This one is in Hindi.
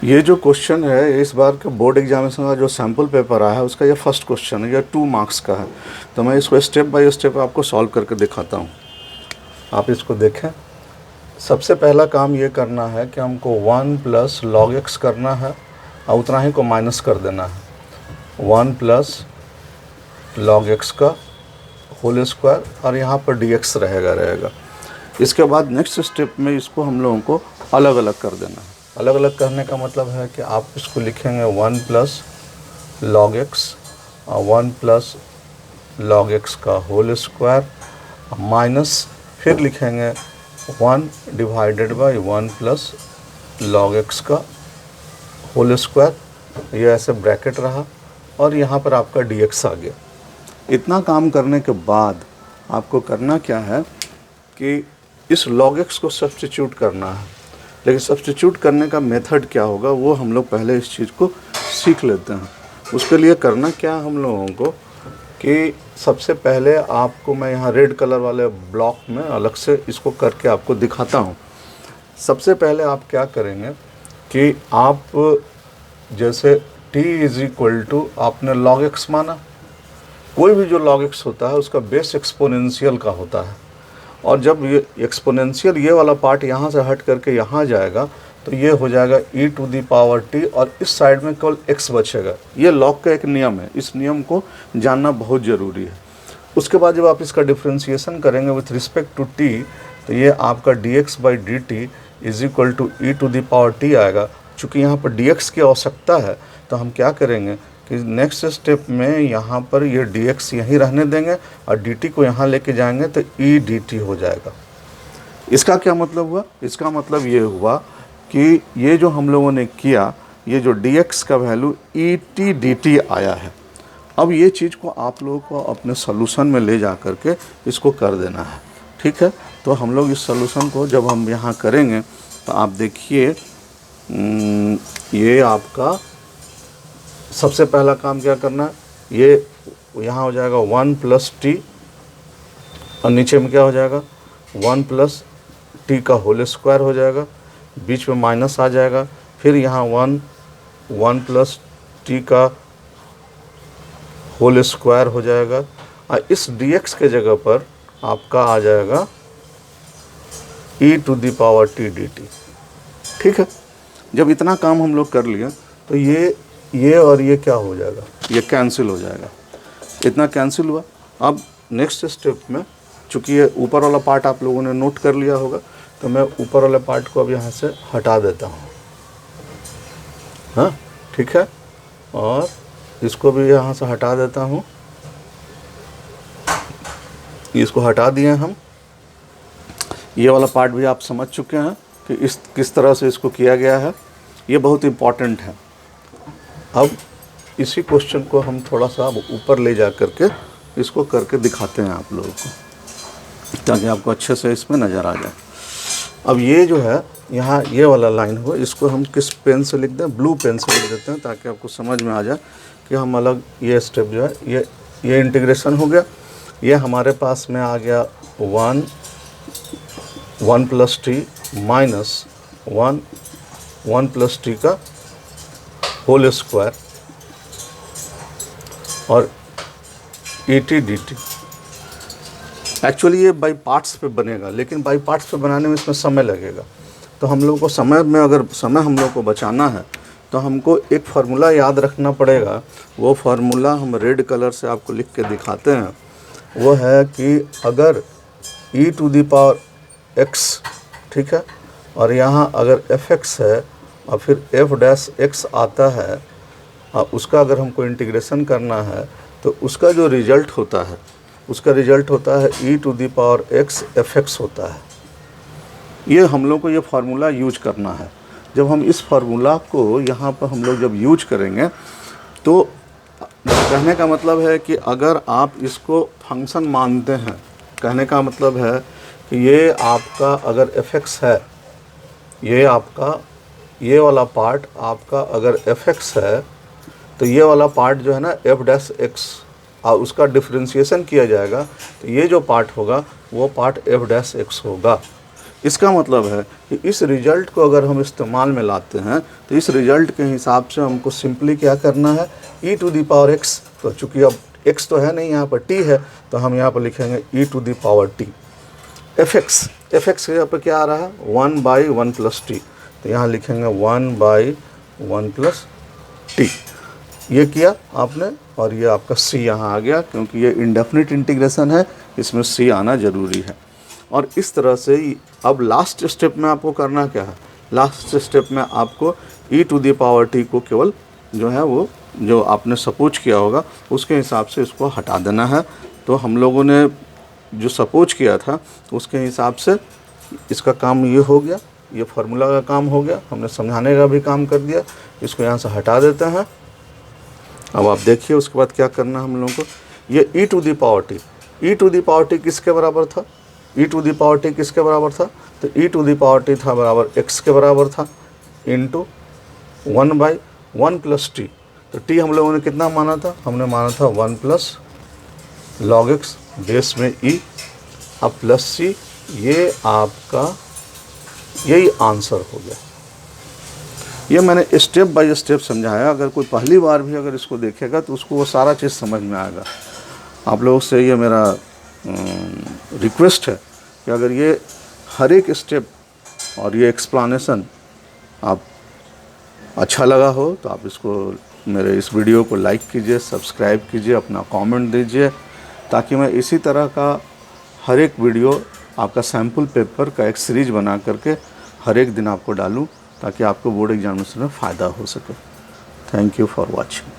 ये जो क्वेश्चन है इस बार के बोर्ड एग्जामिनेशन का जो सैम्पल पेपर आया है उसका ये फर्स्ट क्वेश्चन है, ये 2 मार्क्स का है। तो मैं इसको स्टेप बाय स्टेप आपको सॉल्व करके दिखाता हूँ, आप इसको देखें। सबसे पहला काम ये करना है कि हमको 1 प्लस लॉग एक्स करना है और उतना ही को माइनस कर देना है। 1 प्लस लॉग एक्स का होल स्क्वायर और यहाँ पर डी एक्स रहेगा। इसके बाद नेक्स्ट स्टेप में इसको हम लोगों को अलग अलग कर देना है। अलग अलग करने का मतलब है कि आप इसको लिखेंगे 1 प्लस लॉग एक्स और 1 प्लस लॉग एक्स का होल स्क्वायर माइनस फिर लिखेंगे 1 divided by 1 plus log x का होल स्क्वायर। ये ऐसे ब्रैकेट रहा और यहाँ पर आपका डी एक्स आ गया। इतना काम करने के बाद आपको करना क्या है कि इस log x को सब्स्टिट्यूट करना है। लेकिन सब्स्टिट्यूट करने का मेथड क्या होगा वो हम लोग पहले इस चीज़ को सीख लेते हैं। उसके लिए करना क्या है हम लोगों को कि सबसे पहले आपको मैं यहाँ रेड कलर वाले ब्लॉक में अलग से इसको करके आपको दिखाता हूँ। सबसे पहले आप क्या करेंगे कि आप जैसे t इज़ इक्वल टू आपने log x माना, कोई भी जो log x होता है उसका बेस एक्सपोनेंशियल का होता है। और जब ये एक्सपोनेंशियल ये वाला पार्ट यहाँ से हट करके यहाँ जाएगा तो ये हो जाएगा e to the power t और इस साइड में केवल x बचेगा। ये लॉग का एक नियम है, इस नियम को जानना बहुत ज़रूरी है। उसके बाद जब आप इसका डिफ्रेंशिएशन करेंगे विथ रिस्पेक्ट टू t तो ये आपका dx by D T is equal to E to the power t आएगा। चूँकि यहाँ पर dx की आवश्यकता है तो हम क्या करेंगे कि नेक्स्ट स्टेप में यहाँ पर ये dx यहीं रहने देंगे और dt को यहाँ लेके जाएंगे तो e dt हो जाएगा। इसका क्या मतलब हुआ? इसका मतलब ये हुआ कि ये जो हम लोगों ने किया, ये जो dx का वैल्यू e t dt आया है। अब ये चीज़ को आप लोगों को अपने सॉल्यूशन में ले जा कर के इसको कर देना है, ठीक है। तो हम लोग इस सॉल्यूशन को जब हम यहाँ करेंगे तो आप देखिए ये आपका सबसे पहला काम क्या करना है, ये यहाँ हो जाएगा 1 प्लस टी और नीचे में क्या हो जाएगा 1 प्लस टी का होल स्क्वायर हो जाएगा, बीच में माइनस आ जाएगा, फिर यहाँ 1 प्लस टी का होल स्क्वायर हो जाएगा और इस dx के जगह पर आपका आ जाएगा e to the power t dt, ठीक है। जब इतना काम हम लोग कर लिया तो ये और ये क्या हो जाएगा, ये कैंसिल हो जाएगा। इतना कैंसिल हुआ। अब नेक्स्ट स्टेप में चूँकि ये ऊपर वाला पार्ट आप लोगों ने नोट कर लिया होगा तो मैं ऊपर वाले पार्ट को अब यहाँ से हटा देता हूँ, हाँ ठीक है। और इसको भी यहाँ से हटा देता हूँ, इसको हटा दिए हम। ये वाला पार्ट भी आप समझ चुके हैं कि इस किस तरह से इसको किया गया है, ये बहुत इम्पॉर्टेंट है। अब इसी क्वेश्चन को हम थोड़ा सा ऊपर ले जा करके इसको करके दिखाते हैं आप लोगों को ताकि आपको अच्छे से इसमें नज़र आ जाए। अब ये जो है यहाँ ये वाला लाइन हो, इसको हम किस पेन से लिख दें, ब्लू पेन से लिख देते हैं ताकि आपको समझ में आ जाए कि हम अलग ये स्टेप जो है ये इंटीग्रेशन हो गया। ये हमारे पास में आ गया 1 plus T minus 1 plus T का होल स्क्वायर और E T D T. Actually ये बाई पार्ट्स पे बनेगा, लेकिन बाई पार्ट्स पे बनाने में इसमें समय लगेगा। तो हम लोग को समय में अगर समय हम लोग को बचाना है तो हमको एक फार्मूला याद रखना पड़ेगा। वो फार्मूला हम रेड कलर से आपको लिख के दिखाते हैं। वो है कि अगर e to the power x, ठीक है, और यहाँ अगर fx है और फिर f डैश x आता है और उसका अगर हमको इंटीग्रेशन करना है तो उसका जो रिजल्ट होता है e to the power x fx होता है। ये हम लोग को ये फार्मूला यूज करना है। जब हम इस फार्मूला को यहाँ पर हम लोग जब यूज करेंगे तो कहने का मतलब है कि अगर आप इसको फंक्शन मानते हैं, कहने का मतलब है कि ये आपका अगर fx है, ये आपका ये वाला पार्ट आपका अगर fx है तो ये वाला पार्ट जो है ना f डैश x और उसका डिफ्रेंशिएशन किया जाएगा तो ये जो पार्ट होगा वो पार्ट f डैश x होगा। इसका मतलब है कि इस रिजल्ट को अगर हम इस्तेमाल में लाते हैं तो इस रिजल्ट के हिसाब से हमको सिंपली क्या करना है, e to the power x, तो चूँकि अब x तो है नहीं, यहाँ पर t है, तो हम यहाँ पर लिखेंगे e to the power t। fx के यहाँ पर क्या आ रहा है, 1/1 + t, तो यहाँ लिखेंगे 1/1 + t। ये किया आपने, और ये आपका c यहाँ आ गया, क्योंकि ये इंडेफिनिट इंटीग्रेशन है, इसमें c आना ज़रूरी है। और इस तरह से अब लास्ट स्टेप में आपको करना क्या है, लास्ट स्टेप में आपको e to the power t को केवल जो है वो जो आपने सपोज किया होगा उसके हिसाब से इसको हटा देना है। तो हम लोगों ने जो सपोज किया था उसके हिसाब से इसका काम ये हो गया, ये फार्मूला का काम हो गया, हमने समझाने का भी काम कर दिया। इसको यहाँ से हटा देते हैं। अब आप देखिए उसके बाद क्या करना है हम लोगों को, ये e to the power t, e to the power t किसके बराबर था, e to the power t किसके बराबर था, तो e to the power t था बराबर x के बराबर था, इंटू 1/1 + t। तो t हम लोगों ने कितना माना था, हमने माना था 1 + log x बेस में e, अब प्लस c, ये आपका यही आंसर हो गया। ये मैंने स्टेप बाय स्टेप समझाया। अगर कोई पहली बार भी अगर इसको देखेगा तो उसको वो सारा चीज़ समझ में आएगा। आप लोगों से ये मेरा रिक्वेस्ट है कि अगर ये हर एक स्टेप और ये एक्सप्लेनेशन आप अच्छा लगा हो तो आप इसको, मेरे इस वीडियो को लाइक कीजिए, सब्सक्राइब कीजिए, अपना कमेंट दीजिए, ताकि मैं इसी तरह का हर एक वीडियो आपका सैम्पल पेपर का एक सीरीज बना करके हर एक दिन आपको डालूं, ताकि आपको बोर्ड एग्जामिनेशन में फ़ायदा हो सके। Thank you for watching.